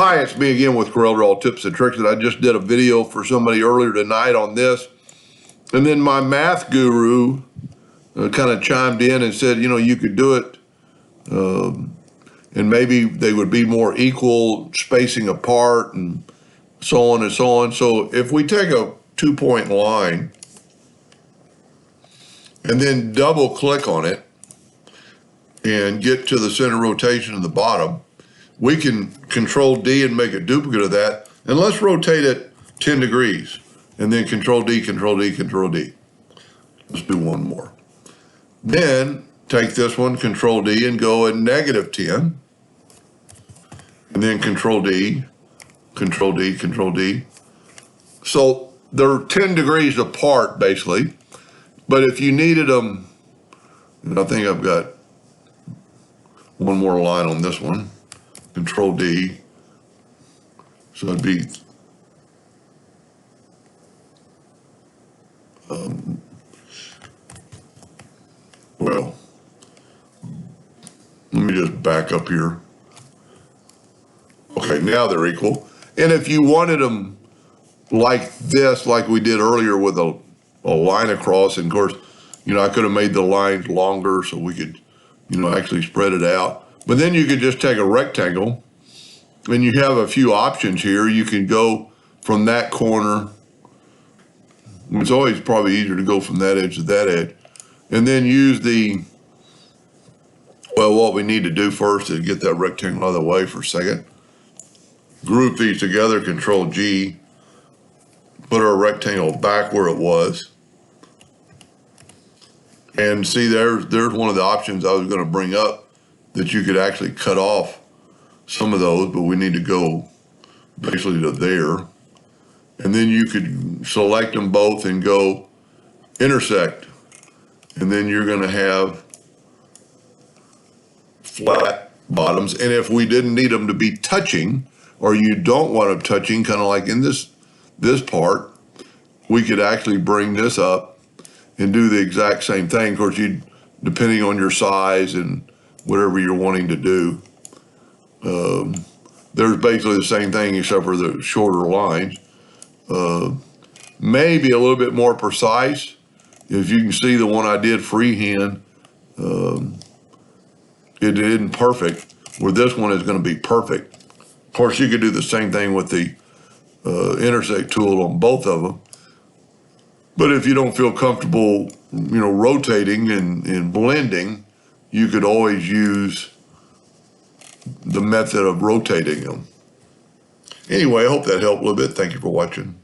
Hi, it's me again with Corel Draw Tips and Tricks, and I just did a video for somebody earlier tonight on this. And then my math guru kind of chimed in and said, you know, you could do it and maybe they would be more equal spacing apart and so on and so on. So if we take a 2-point line and then double click on it and get to the center rotation of the bottom, we can Control D and make a duplicate of that. And let's rotate it 10 degrees and then Control D, Control D, Control D. Let's do one more. Then take this one, Control D, and go at -10. And then Control D, Control D, Control D. So they're 10 degrees apart, basically. But if you needed them, and I think I've got one more line on this one, Control D. So it'd be well, let me just back up here. Okay, now they're equal. And if you wanted them like this, like we did earlier with a line across, and of course, you know, I could have made the lines longer so we could, you know, actually spread it out. But then you could just take a rectangle, and you have a few options here. You can go from that corner. It's always probably easier to go from that edge to that edge. And then use the, well, what we need to do first is get that rectangle out of the way for a second. Group these together, Control G. Put our rectangle back where it was. And see, there's one of the options I was going to bring up, that you could actually cut off some of those, but we need to go basically to there. And then you could select them both and go intersect. And then you're going to have flat bottoms. And if we didn't need them to be touching, or you don't want them touching, kind of like in this part, we could actually bring this up and do the exact same thing. Of course, depending on your size and whatever you're wanting to do, there's basically the same thing except for the shorter lines. Maybe a little bit more precise. If you can see the one I did freehand, it isn't perfect, where this one is going to be perfect. Of course, you could do the same thing with the intersect tool on both of them. But if you don't feel comfortable, you know, rotating and blending, you could always use the method of rotating them. Anyway, I hope that helped a little bit. Thank you for watching.